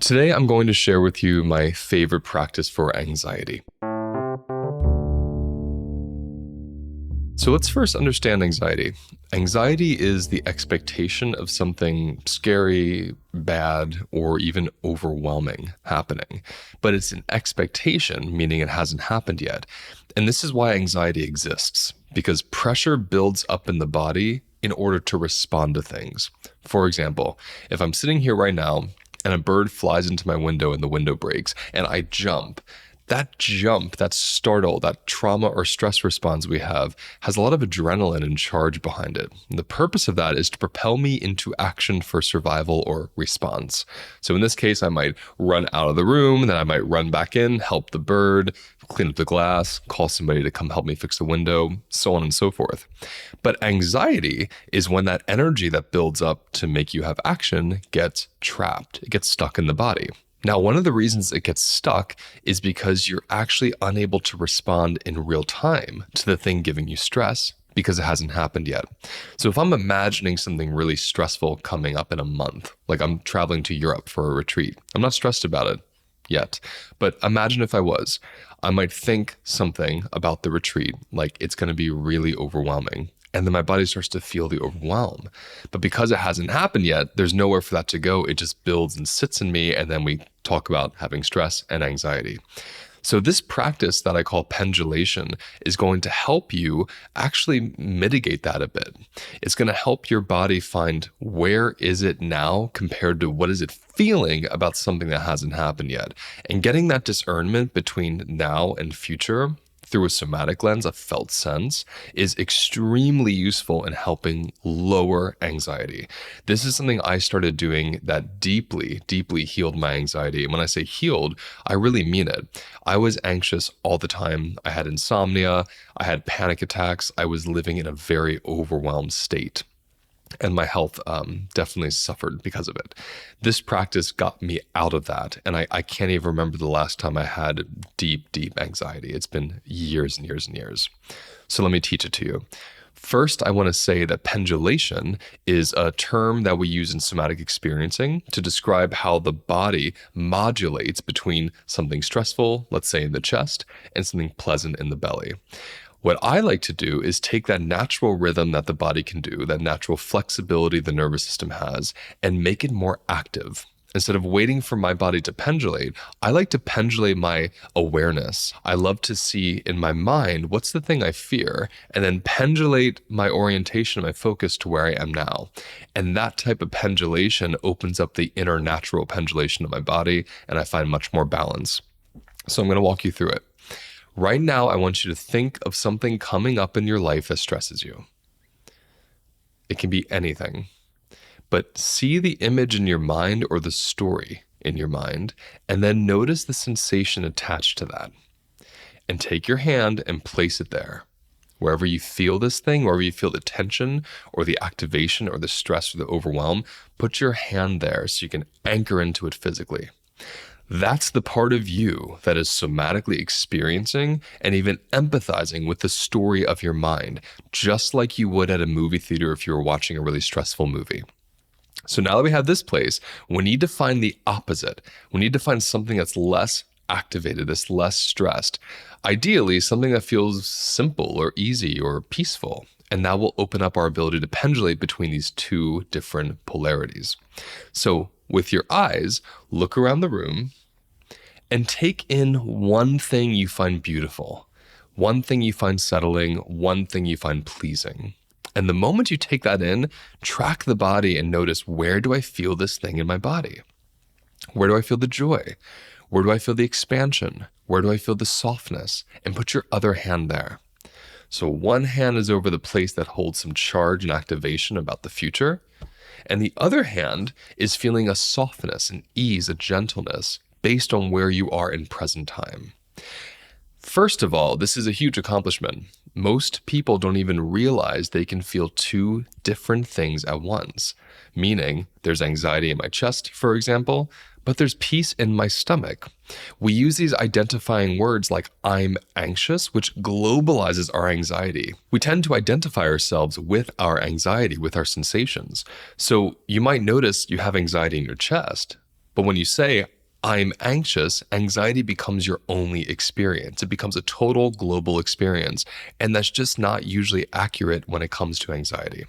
Today, I'm going to share with you my favorite practice for anxiety. So let's first understand anxiety. Anxiety is the expectation of something scary, bad, or even overwhelming happening. But it's an expectation, meaning it hasn't happened yet. And this is why anxiety exists, because pressure builds up in the body in order to respond to things. For example, if I'm sitting here right now and a bird flies into my window and the window breaks and I jump, that startle, that trauma or stress response we have has a lot of adrenaline and charge behind it. And the purpose of that is to propel me into action for survival or response. So in this case, I might run out of the room, then I might run back in, help the bird, clean up the glass, call somebody to come help me fix the window, so on and so forth. But anxiety is when that energy that builds up to make you have action gets trapped. It gets stuck in the body. Now, one of the reasons it gets stuck is because you're actually unable to respond in real time to the thing giving you stress because it hasn't happened yet. So if I'm imagining something really stressful coming up in a month, like I'm traveling to Europe for a retreat, I'm not stressed about it yet. But imagine if I was, I might think something about the retreat, like it's going to be really overwhelming. And then my body starts to feel the overwhelm. But because it hasn't happened yet, there's nowhere for that to go. It just builds and sits in me. And then we talk about having stress and anxiety. So this practice that I call pendulation is going to help you actually mitigate that a bit. It's going to help your body find where is it now compared to what is it feeling about something that hasn't happened yet. And getting that discernment between now and future through a somatic lens, a felt sense, is extremely useful in helping lower anxiety. This is something I started doing that deeply, deeply healed my anxiety. And when I say healed, I really mean it. I was anxious all the time. I had insomnia. I had panic attacks. I was living in a very overwhelmed state. And my health definitely suffered because of it. This practice got me out of that. And I can't even remember the last time I had deep, deep anxiety. It's been years and years and years. So let me teach it to you. First, I want to say that pendulation is a term that we use in somatic experiencing to describe how the body modulates between something stressful, let's say in the chest, and something pleasant in the belly. What I like to do is take that natural rhythm that the body can do, that natural flexibility the nervous system has, and make it more active. Instead of waiting for my body to pendulate, I like to pendulate my awareness. I love to see in my mind, what's the thing I fear, and then pendulate my orientation, my focus to where I am now. And that type of pendulation opens up the inner natural pendulation of my body, and I find much more balance. So I'm going to walk you through it. Right now, I want you to think of something coming up in your life that stresses you. It can be anything, but see the image in your mind or the story in your mind, and then notice the sensation attached to that. And take your hand and place it there. Wherever you feel this thing, wherever you feel the tension or the activation or the stress or the overwhelm, put your hand there so you can anchor into it physically. That's the part of you that is somatically experiencing and even empathizing with the story of your mind, just like you would at a movie theater if you were watching a really stressful movie. So now that we have this place, we need to find the opposite. We need to find something that's less activated, that's less stressed. Ideally, something that feels simple or easy or peaceful. And that will open up our ability to pendulate between these two different polarities. So with your eyes, look around the room and take in one thing you find beautiful, one thing you find settling, one thing you find pleasing. And the moment you take that in, track the body and notice, where do I feel this thing in my body? Where do I feel the joy? Where do I feel the expansion? Where do I feel the softness? And put your other hand there. So one hand is over the place that holds some charge and activation about the future. And the other hand is feeling a softness, an ease, a gentleness based on where you are in present time. First of all, this is a huge accomplishment. Most people don't even realize they can feel two different things at once, meaning there's anxiety in my chest, for example, but there's peace in my stomach. We use these identifying words like I'm anxious, which globalizes our anxiety. We tend to identify ourselves with our anxiety, with our sensations. So you might notice you have anxiety in your chest, But when you say, I'm anxious, anxiety becomes your only experience. It becomes a total global experience. And that's just not usually accurate when it comes to anxiety.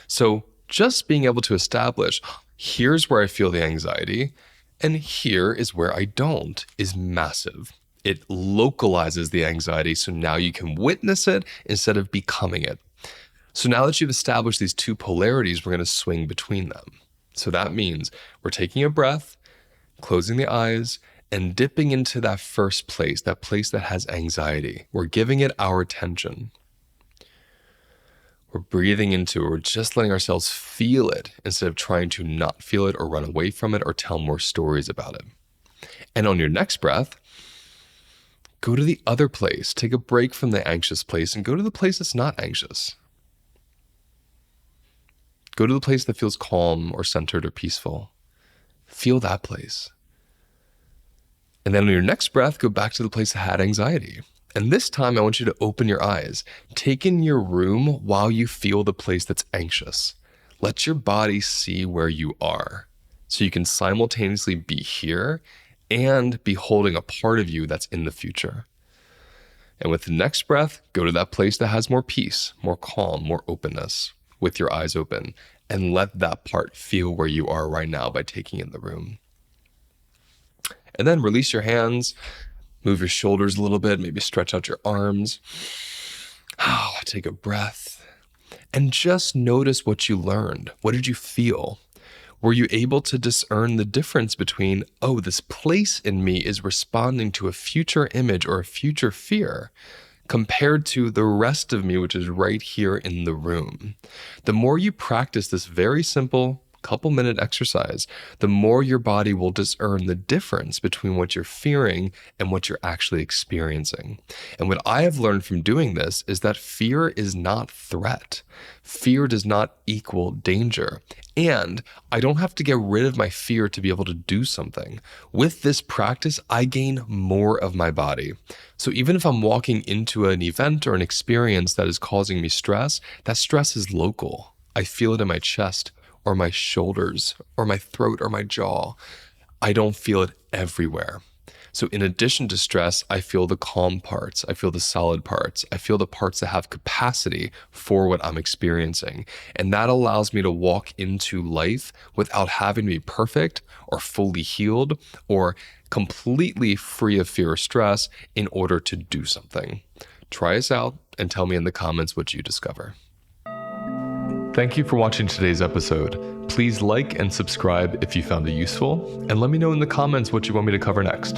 So just being able to establish, here's where I feel the anxiety, and here is where I don't, is massive. It localizes the anxiety, so now you can witness it instead of becoming it. So now that you've established these two polarities, we're going to swing between them. So that means we're taking a breath, closing the eyes, and dipping into that first place, that place that has anxiety. We're giving it our attention. We're breathing into it. We're just letting ourselves feel it instead of trying to not feel it or run away from it or tell more stories about it. And on your next breath, go to the other place. Take a break from the anxious place and go to the place that's not anxious. Go to the place that feels calm or centered or peaceful. Feel that place. And then on your next breath, go back to the place that had anxiety. And this time, I want you to open your eyes. Take in your room while you feel the place that's anxious. Let your body see where you are, so you can simultaneously be here and be holding a part of you that's in the future. And with the next breath, go to that place that has more peace, more calm, more openness, with your eyes open, and let that part feel where you are right now by taking in the room. And then release your hands, move your shoulders a little bit, maybe stretch out your arms. Take a breath and just notice what you learned. What did you feel? Were you able to discern the difference between, oh, this place in me is responding to a future image or a future fear, compared to the rest of me, which is right here in the room? The more you practice this very simple couple-minute exercise, the more your body will discern the difference between what you're fearing and what you're actually experiencing. And what I have learned from doing this is that fear is not threat. Fear does not equal danger. And I don't have to get rid of my fear to be able to do something. With this practice, I gain more of my body. So even if I'm walking into an event or an experience that is causing me stress, that stress is local. I feel it in my chest, or my shoulders, or my throat, or my jaw. I don't feel it everywhere. So in addition to stress, I feel the calm parts, I feel the solid parts, I feel the parts that have capacity for what I'm experiencing. And that allows me to walk into life without having to be perfect or fully healed or completely free of fear or stress in order to do something. Try us out and tell me in the comments what you discover. Thank you for watching today's episode. Please like and subscribe if you found it useful, and let me know in the comments what you want me to cover next.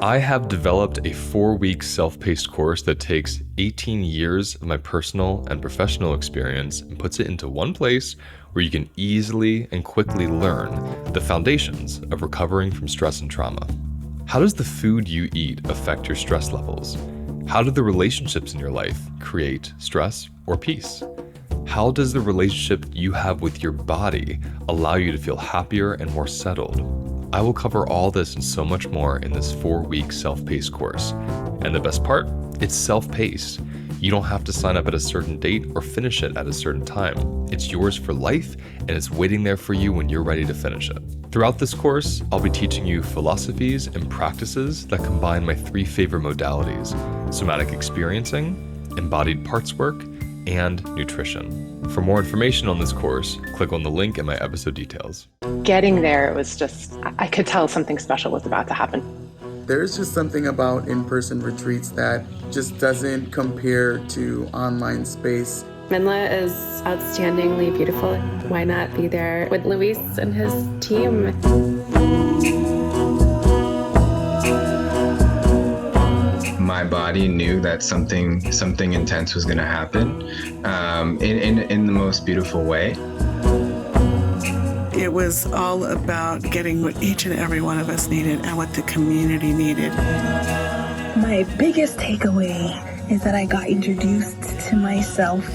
I have developed a 4-week self-paced course that takes 18 years of my personal and professional experience and puts it into one place where you can easily and quickly learn the foundations of recovering from stress and trauma. How does the food you eat affect your stress levels? How do the relationships in your life create stress or peace? How does the relationship you have with your body allow you to feel happier and more settled? I will cover all this and so much more in this 4-week self-paced course. And the best part, it's self-paced. You don't have to sign up at a certain date or finish it at a certain time. It's yours for life, and it's waiting there for you when you're ready to finish it. Throughout this course, I'll be teaching you philosophies and practices that combine my 3 favorite modalities: somatic experiencing, embodied parts work, and nutrition. For more information on this course, click on the link in my episode details. Getting there, it was just, I could tell something special was about to happen. There's just something about in-person retreats that just doesn't compare to online space. Minla is outstandingly beautiful. Why not be there with Luis and his team? My body knew that something intense was going to happen in the most beautiful way. It was all about getting what each and every one of us needed and what the community needed. My biggest takeaway is that I got introduced to myself.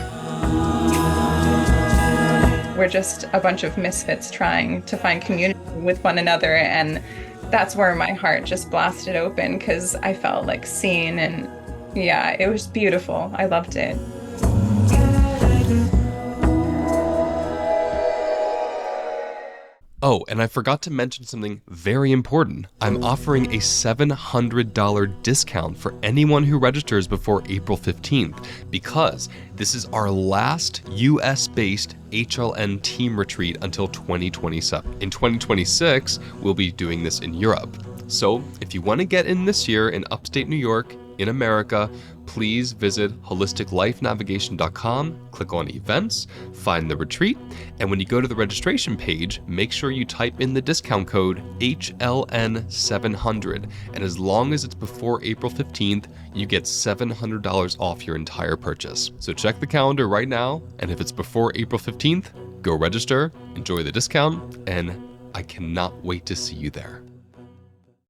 We're just a bunch of misfits trying to find community with one another, and that's where my heart just blasted open because I felt like seen, and yeah, it was beautiful. I loved it. Oh, and I forgot to mention something very important. I'm offering a $700 discount for anyone who registers before April 15th because this is our last US-based HLN team retreat until 2027. In 2026, we'll be doing this in Europe. So if you want to get in this year in upstate New York, in America, please visit holisticlifenavigation.com, click on events, find the retreat, and when you go to the registration page, make sure you type in the discount code HLN700. And as long as it's before April 15th, you get $700 off your entire purchase. So check the calendar right now, and if it's before April 15th, go register, enjoy the discount, and I cannot wait to see you there.